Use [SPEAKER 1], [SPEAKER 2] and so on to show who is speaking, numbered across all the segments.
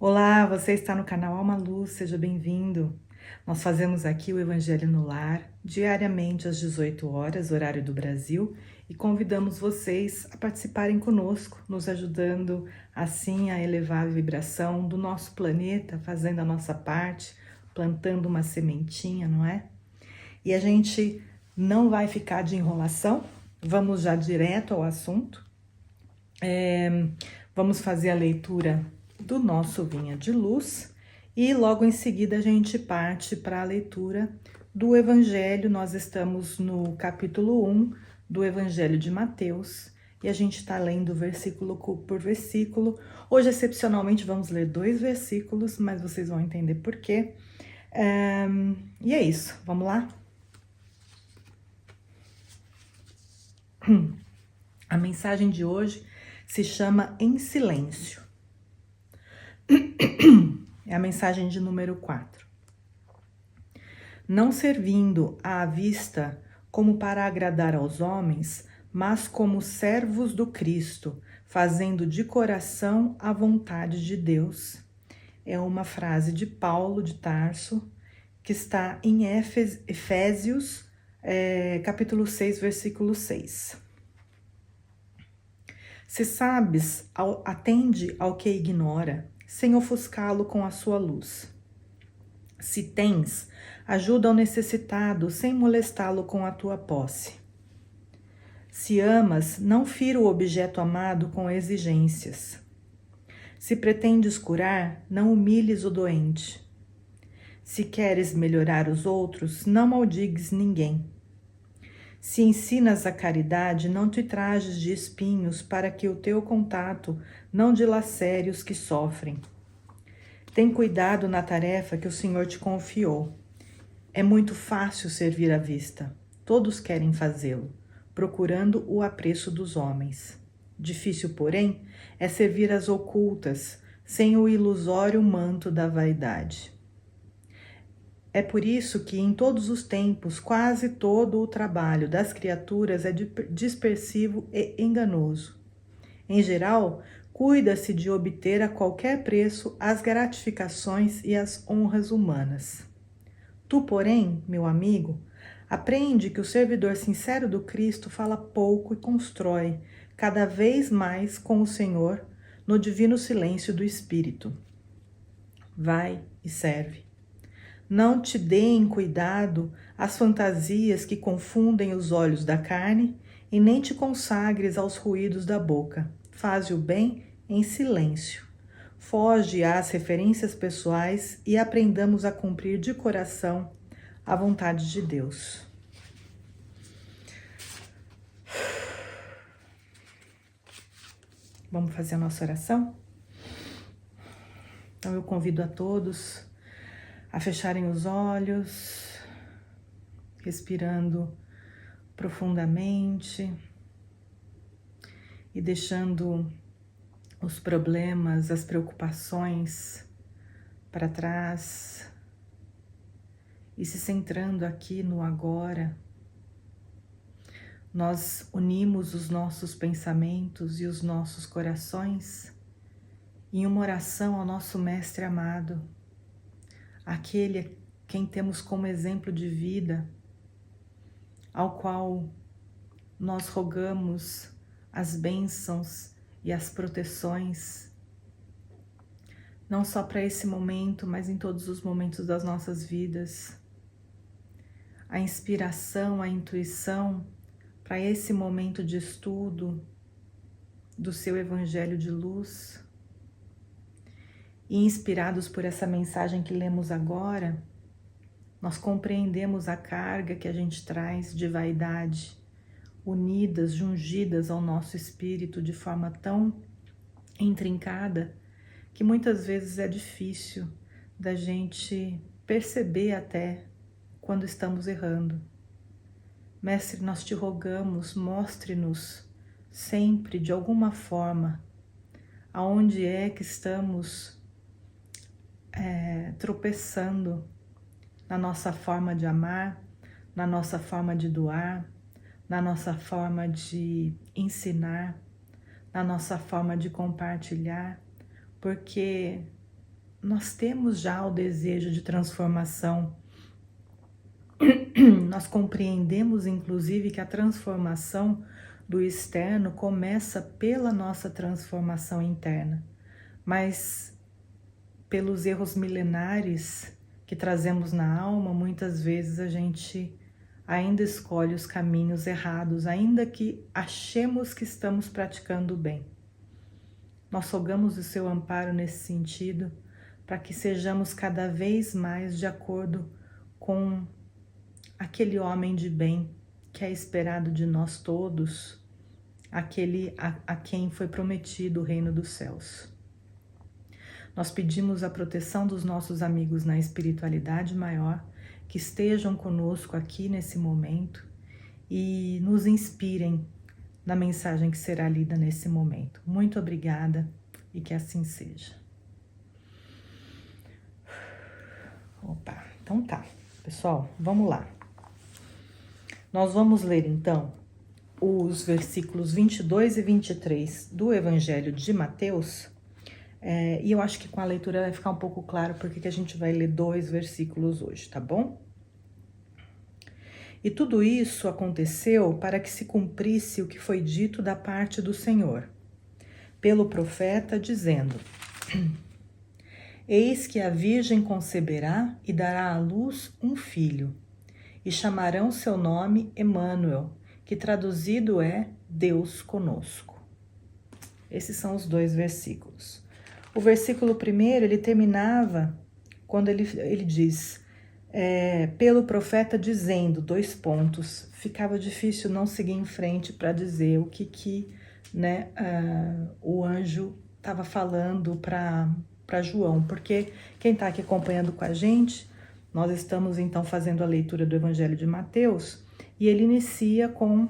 [SPEAKER 1] Olá, você está no canal Alma Luz, seja bem-vindo. Nós fazemos aqui o Evangelho no Lar, diariamente às 18 horas, horário do Brasil, e convidamos vocês a participarem conosco, nos ajudando assim a elevar a vibração do nosso planeta, fazendo a nossa parte, plantando uma sementinha, não é? E a gente não vai ficar de enrolação, vamos já direto ao assunto. Vamos fazer a leitura do nosso Vinha de Luz e logo em seguida a gente parte para a leitura do Evangelho. Nós estamos no capítulo 1 do Evangelho de Mateus e a gente está lendo versículo por versículo. Hoje, excepcionalmente, vamos ler 2 versículos, mas vocês vão entender por quê. E é isso, vamos lá? A mensagem de hoje se chama Em Silêncio. É a mensagem de número 4. Não servindo à vista como para agradar aos homens, mas como servos do Cristo, fazendo de coração a vontade de Deus. É uma frase de Paulo de Tarso, que está em Efésios, capítulo 6, versículo 6. Se sabes, atende ao que ignora, sem ofuscá-lo com a sua luz. Se tens, ajuda ao necessitado, sem molestá-lo com a tua posse. Se amas, não fira o objeto amado com exigências. Se pretendes curar, não humilhes o doente. Se queres melhorar os outros, não maldigues ninguém. Se ensinas a caridade, não te trajes de espinhos para que o teu contato não dilacere os que sofrem. Tem cuidado na tarefa que o Senhor te confiou. É muito fácil servir à vista. Todos querem fazê-lo, procurando o apreço dos homens. Difícil, porém, é servir às ocultas, sem o ilusório manto da vaidade. É por isso que, em todos os tempos, quase todo o trabalho das criaturas é dispersivo e enganoso. Em geral, cuida-se de obter a qualquer preço as gratificações e as honras humanas. Tu, porém, meu amigo, aprende que o servidor sincero do Cristo fala pouco e constrói cada vez mais com o Senhor no divino silêncio do Espírito. Vai e serve. Não te deem cuidado as fantasias que confundem os olhos da carne e nem te consagres aos ruídos da boca. Faze o bem em silêncio. Foge às referências pessoais e aprendamos a cumprir de coração a vontade de Deus. Vamos fazer a nossa oração? Então eu convido a todos a fecharem os olhos, respirando profundamente e deixando os problemas, as preocupações para trás e se centrando aqui no agora. Nós unimos os nossos pensamentos e os nossos corações em uma oração ao nosso Mestre amado, aquele a quem temos como exemplo de vida, ao qual nós rogamos as bênçãos e as proteções, não só para esse momento, mas em todos os momentos das nossas vidas. A inspiração, a intuição para esse momento de estudo do seu Evangelho de Luz. E inspirados por essa mensagem que lemos agora, nós compreendemos a carga que a gente traz de vaidade, unidas, jungidas ao nosso espírito de forma tão intrincada, que muitas vezes é difícil da gente perceber até quando estamos errando. Mestre, nós te rogamos, mostre-nos sempre, de alguma forma, aonde é que estamos tropeçando na nossa forma de amar, na nossa forma de doar, na nossa forma de ensinar, na nossa forma de compartilhar, porque nós temos já o desejo de transformação. Nós compreendemos, inclusive, que a transformação do externo começa pela nossa transformação interna, mas pelos erros milenares que trazemos na alma, muitas vezes a gente ainda escolhe os caminhos errados, ainda que achemos que estamos praticando o bem. Nós rogamos o seu amparo nesse sentido, para que sejamos cada vez mais de acordo com aquele homem de bem que é esperado de nós todos, aquele a quem foi prometido o reino dos céus. Nós pedimos a proteção dos nossos amigos na espiritualidade maior, que estejam conosco aqui nesse momento e nos inspirem na mensagem que será lida nesse momento. Muito obrigada e que assim seja. Opa, então tá. Pessoal, vamos lá. Nós vamos ler então os versículos 22 e 23 do Evangelho de Mateus. E eu acho que com a leitura vai ficar um pouco claro porque que a gente vai ler 2 versículos hoje, tá bom? E tudo isso aconteceu para que se cumprisse o que foi dito da parte do Senhor, pelo profeta, dizendo: Eis que a Virgem conceberá e dará à luz um filho, e chamarão seu nome Emmanuel, que traduzido é Deus conosco. Esses são os 2 versículos. O versículo primeiro, ele terminava quando ele diz, pelo profeta dizendo, 2 pontos. Ficava difícil não seguir em frente para dizer o que o anjo estava falando para João, porque quem está aqui acompanhando com a gente, nós estamos então fazendo a leitura do Evangelho de Mateus, e ele inicia com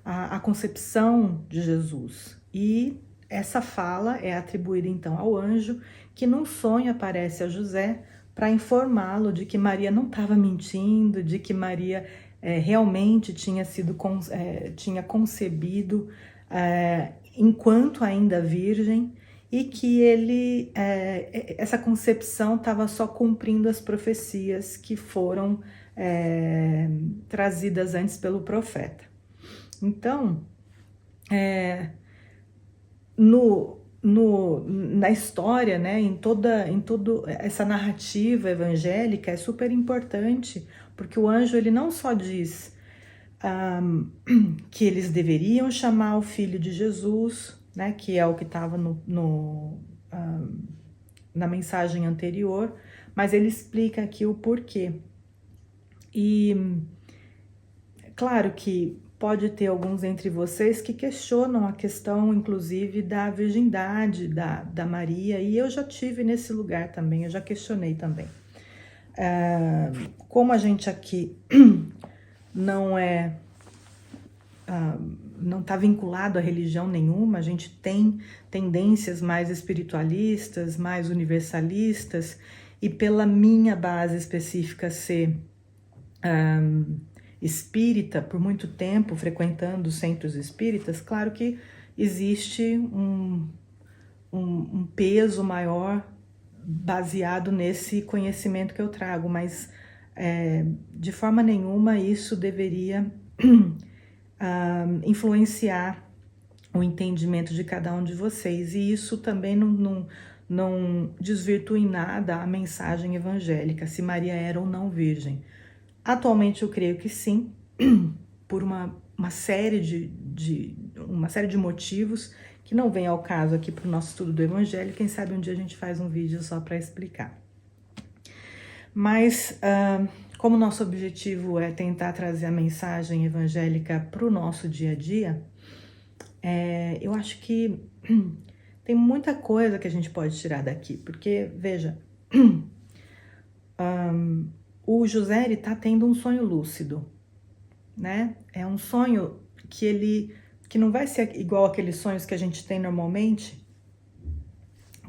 [SPEAKER 1] a concepção de Jesus, e essa fala é atribuída então ao anjo, que num sonho aparece a José para informá-lo de que Maria não estava mentindo, de que Maria realmente tinha concebido enquanto ainda virgem, e que essa concepção estava só cumprindo as profecias que foram trazidas antes pelo profeta. Então, na história, né, em toda essa narrativa evangélica, é super importante, porque o anjo ele não só diz que eles deveriam chamar o filho de Jesus, né, que é o que estava na mensagem anterior, mas ele explica aqui o porquê. E claro que pode ter alguns entre vocês que questionam a questão, inclusive, da virgindade da Maria, e eu já tive nesse lugar também, eu já questionei também. Como a gente aqui não está vinculado a religião nenhuma, a gente tem tendências mais espiritualistas, mais universalistas, e pela minha base específica ser espírita, por muito tempo frequentando centros espíritas, claro que existe um peso maior baseado nesse conhecimento que eu trago, mas de forma nenhuma isso deveria influenciar o entendimento de cada um de vocês, e isso também não desvirtua em nada a mensagem evangélica, se Maria era ou não virgem. Atualmente eu creio que sim, por uma série de motivos que não vem ao caso aqui para o nosso estudo do Evangelho. Quem sabe um dia a gente faz um vídeo só para explicar. Mas como nosso objetivo é tentar trazer a mensagem evangélica para o nosso dia a dia, eu acho que tem muita coisa que a gente pode tirar daqui, porque, veja, o José está tendo um sonho lúcido, né? É um sonho que não vai ser igual aqueles sonhos que a gente tem normalmente,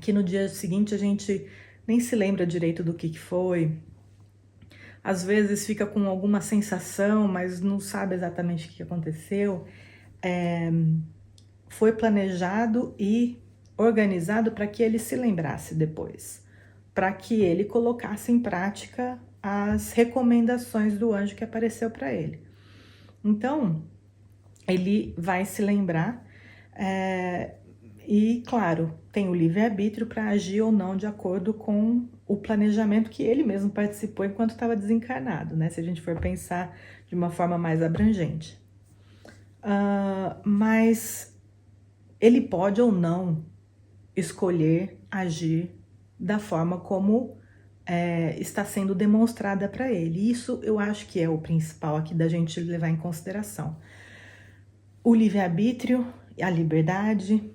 [SPEAKER 1] que no dia seguinte a gente nem se lembra direito do que foi. Às vezes fica com alguma sensação, mas não sabe exatamente o que aconteceu. Foi planejado e organizado para que ele se lembrasse depois, para que ele colocasse em prática as recomendações do anjo que apareceu para ele. Então, ele vai se lembrar e, claro, tem o livre-arbítrio para agir ou não de acordo com o planejamento que ele mesmo participou enquanto estava desencarnado, né? Se a gente for pensar de uma forma mais abrangente. Mas ele pode ou não escolher agir da forma como está sendo demonstrada para ele. Isso eu acho que é o principal aqui da gente levar em consideração. O livre-arbítrio, a liberdade,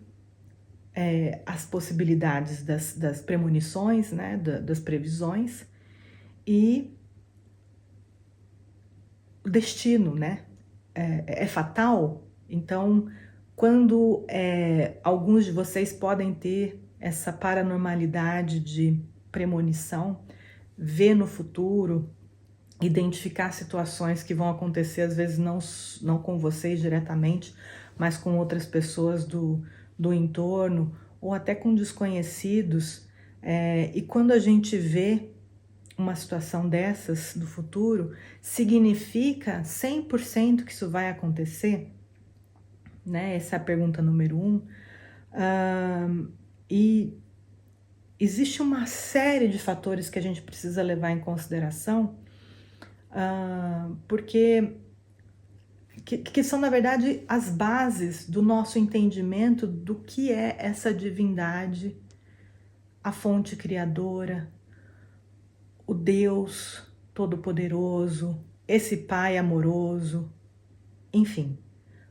[SPEAKER 1] as possibilidades das premonições, né, das previsões, e o destino, né? É fatal. Então, quando alguns de vocês podem ter essa paranormalidade de premonição, ver no futuro, identificar situações que vão acontecer, às vezes não com vocês diretamente, mas com outras pessoas do entorno, ou até com desconhecidos, e quando a gente vê uma situação dessas do futuro, significa 100% que isso vai acontecer? Né? Essa é a pergunta número 1. E existe uma série de fatores que a gente precisa levar em consideração, porque que são, na verdade, as bases do nosso entendimento do que é essa divindade, a fonte criadora, o Deus Todo-Poderoso, esse Pai amoroso, enfim.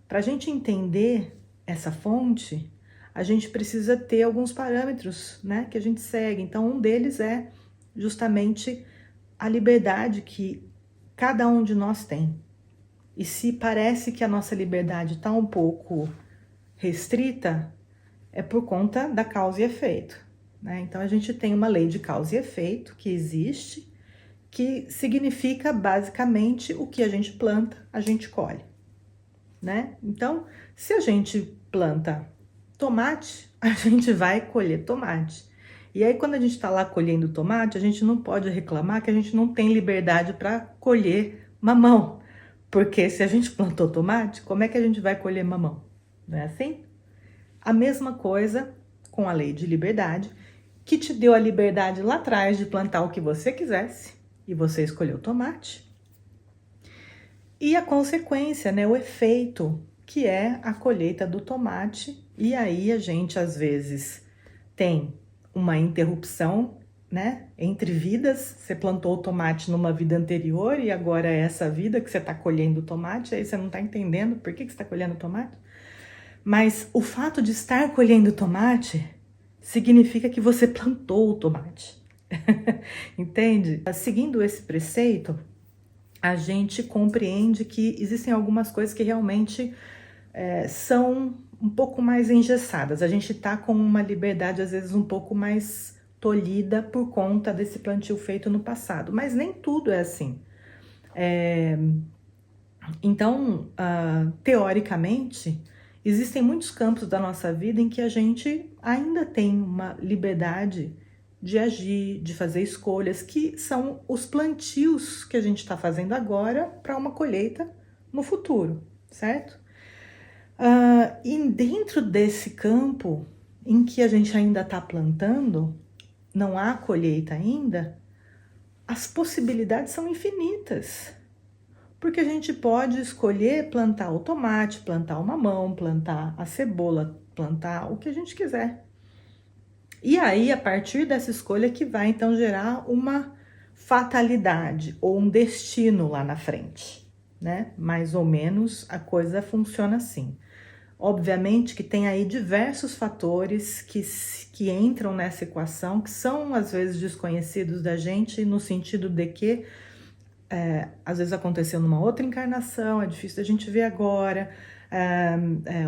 [SPEAKER 1] Para a gente entender essa fonte, a gente precisa ter alguns parâmetros, né, que a gente segue. Então, um deles é justamente a liberdade que cada um de nós tem. E se parece que a nossa liberdade está um pouco restrita, é por conta da causa e efeito, né? Então, a gente tem uma lei de causa e efeito que existe, que significa basicamente o que a gente planta, a gente colhe, né? Então, se a gente planta tomate, a gente vai colher tomate. E aí, quando a gente está lá colhendo tomate, a gente não pode reclamar que a gente não tem liberdade para colher mamão. Porque se a gente plantou tomate, como é que a gente vai colher mamão? Não é assim? A mesma coisa com a lei de liberdade, que te deu a liberdade lá atrás de plantar o que você quisesse, e você escolheu tomate. E a consequência, né, o efeito, que é a colheita do tomate. E aí a gente, às vezes, tem uma interrupção, né, entre vidas. Você plantou o tomate numa vida anterior e agora é essa vida que você está colhendo o tomate, aí você não está entendendo por que você está colhendo tomate. Mas o fato de estar colhendo tomate significa que você plantou o tomate. Entende? Seguindo esse preceito, a gente compreende que existem algumas coisas que realmente são um pouco mais engessadas. A gente está com uma liberdade, às vezes, um pouco mais tolhida por conta desse plantio feito no passado. Mas nem tudo é assim. Então, teoricamente, existem muitos campos da nossa vida em que a gente ainda tem uma liberdade de agir, de fazer escolhas, que são os plantios que a gente está fazendo agora para uma colheita no futuro, certo? E dentro desse campo em que a gente ainda está plantando, não há colheita ainda, as possibilidades são infinitas. Porque a gente pode escolher plantar o tomate, plantar o mamão, plantar a cebola, plantar o que a gente quiser. E aí, a partir dessa escolha que vai, então, gerar uma fatalidade ou um destino lá na frente, né? Mais ou menos a coisa funciona assim. Obviamente que tem aí diversos fatores que entram nessa equação, que são às vezes desconhecidos da gente, no sentido de que às vezes aconteceu numa outra encarnação, é difícil da gente ver agora,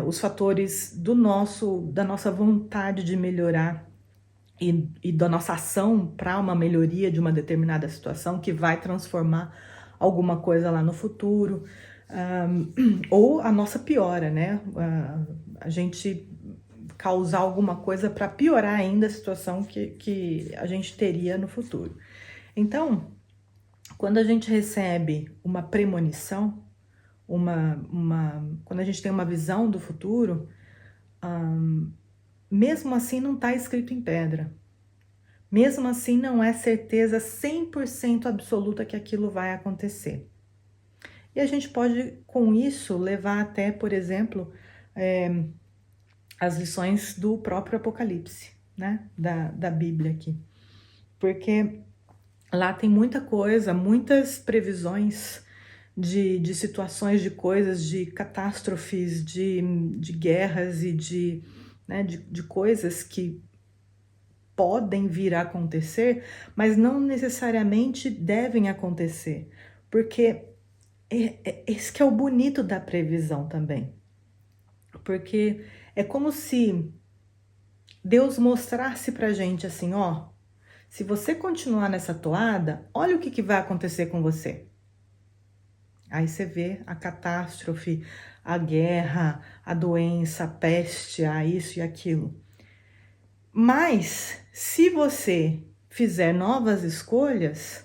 [SPEAKER 1] os fatores da nossa vontade de melhorar e da nossa ação para uma melhoria de uma determinada situação que vai transformar alguma coisa lá no futuro, ou a nossa piora, né? A gente causar alguma coisa para piorar ainda a situação que a gente teria no futuro. Então, quando a gente recebe uma premonição, quando a gente tem uma visão do futuro, mesmo assim não está escrito em pedra. Mesmo assim não é certeza 100% absoluta que aquilo vai acontecer. E a gente pode, com isso, levar até, por exemplo, as lições do próprio Apocalipse, né? Da Bíblia aqui. Porque lá tem muita coisa, muitas previsões de situações, de coisas, de catástrofes, de guerras e de coisas que podem vir a acontecer, mas não necessariamente devem acontecer. Porque esse que é o bonito da previsão também. Porque é como se Deus mostrasse pra gente assim, ó, se você continuar nessa toada, olha o que vai acontecer com você. Aí você vê a catástrofe, a guerra, a doença, a peste, a isso e aquilo. Mas, se você fizer novas escolhas,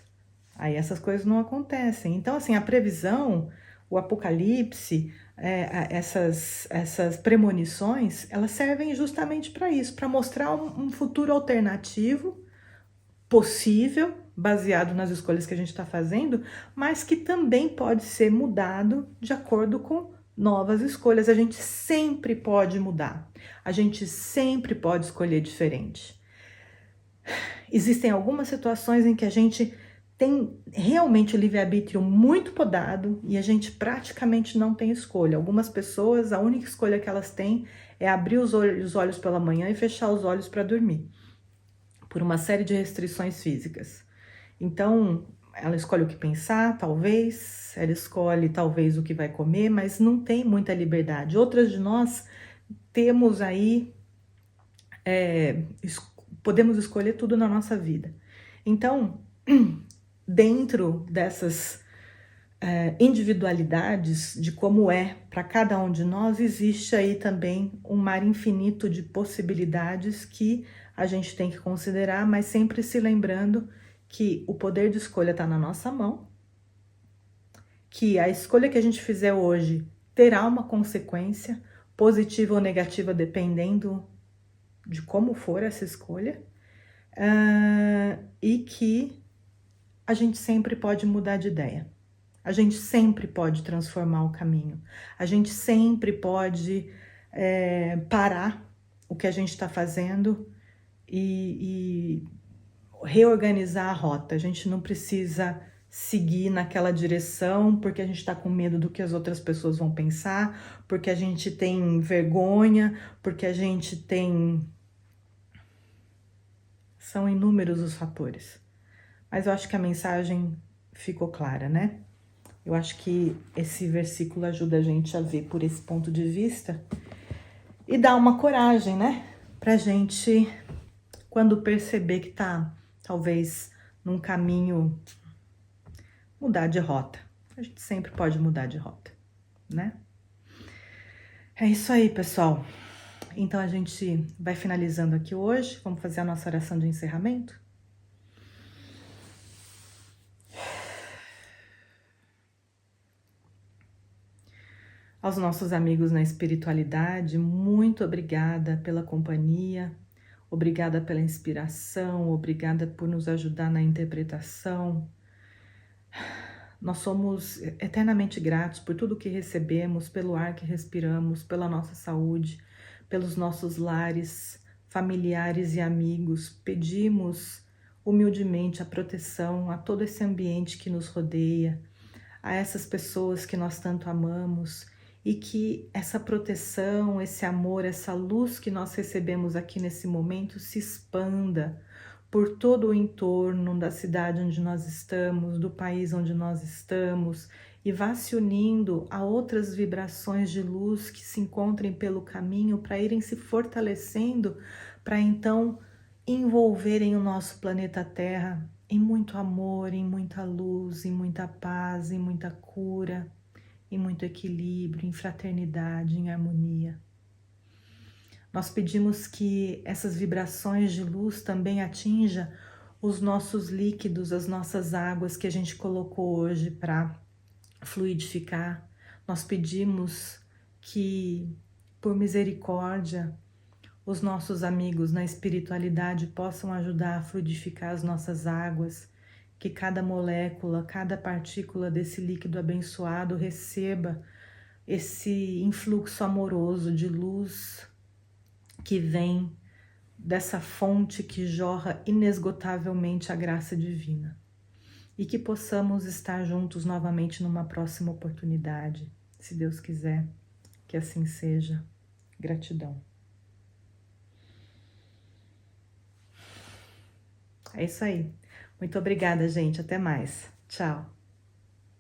[SPEAKER 1] aí essas coisas não acontecem. Então, assim, a previsão, o apocalipse, essas premonições, elas servem justamente para isso, para mostrar um futuro alternativo, possível, baseado nas escolhas que a gente está fazendo, mas que também pode ser mudado de acordo com novas escolhas. A gente sempre pode mudar, a gente sempre pode escolher diferente. Existem algumas situações em que a gente tem realmente o livre-arbítrio muito podado e a gente praticamente não tem escolha. Algumas pessoas, a única escolha que elas têm é abrir os olhos pela manhã e fechar os olhos para dormir, por uma série de restrições físicas. Então, ela escolhe o que pensar, talvez, ela escolhe talvez o que vai comer, mas não tem muita liberdade. Outras de nós temos aí, podemos escolher tudo na nossa vida. Então, dentro dessas individualidades de como é para cada um de nós, existe aí também um mar infinito de possibilidades que a gente tem que considerar, mas sempre se lembrando que o poder de escolha está na nossa mão, que a escolha que a gente fizer hoje terá uma consequência, positiva ou negativa, dependendo de como for essa escolha, e que a gente sempre pode mudar de ideia. A gente sempre pode transformar o caminho. A gente sempre pode parar o que a gente está fazendo e reorganizar a rota. A gente não precisa seguir naquela direção porque a gente está com medo do que as outras pessoas vão pensar, porque a gente tem vergonha, porque a gente tem... São inúmeros os fatores. Mas eu acho que a mensagem ficou clara, né? Eu acho que esse versículo ajuda a gente a ver por esse ponto de vista e dá uma coragem, né? Pra gente, quando perceber que tá, talvez, num caminho, mudar de rota. A gente sempre pode mudar de rota, né? É isso aí, pessoal. Então a gente vai finalizando aqui hoje. Vamos fazer a nossa oração de encerramento? Aos nossos amigos na espiritualidade, muito obrigada pela companhia, obrigada pela inspiração, obrigada por nos ajudar na interpretação. Nós somos eternamente gratos por tudo que recebemos, pelo ar que respiramos, pela nossa saúde, pelos nossos lares, familiares e amigos. Pedimos humildemente a proteção a todo esse ambiente que nos rodeia, a essas pessoas que nós tanto amamos, e que essa proteção, esse amor, essa luz que nós recebemos aqui nesse momento se expanda por todo o entorno da cidade onde nós estamos, do país onde nós estamos, e vá se unindo a outras vibrações de luz que se encontrem pelo caminho para irem se fortalecendo, para então envolverem o nosso planeta Terra em muito amor, em muita luz, em muita paz, em muita cura, em muito equilíbrio, em fraternidade, em harmonia. Nós pedimos que essas vibrações de luz também atinja os nossos líquidos, as nossas águas que a gente colocou hoje para fluidificar. Nós pedimos que, por misericórdia, os nossos amigos na espiritualidade possam ajudar a fluidificar as nossas águas, que cada molécula, cada partícula desse líquido abençoado receba esse influxo amoroso de luz que vem dessa fonte que jorra inesgotavelmente a graça divina. E que possamos estar juntos novamente numa próxima oportunidade, se Deus quiser, que assim seja. Gratidão. É isso aí. Muito obrigada, gente. Até mais. Tchau.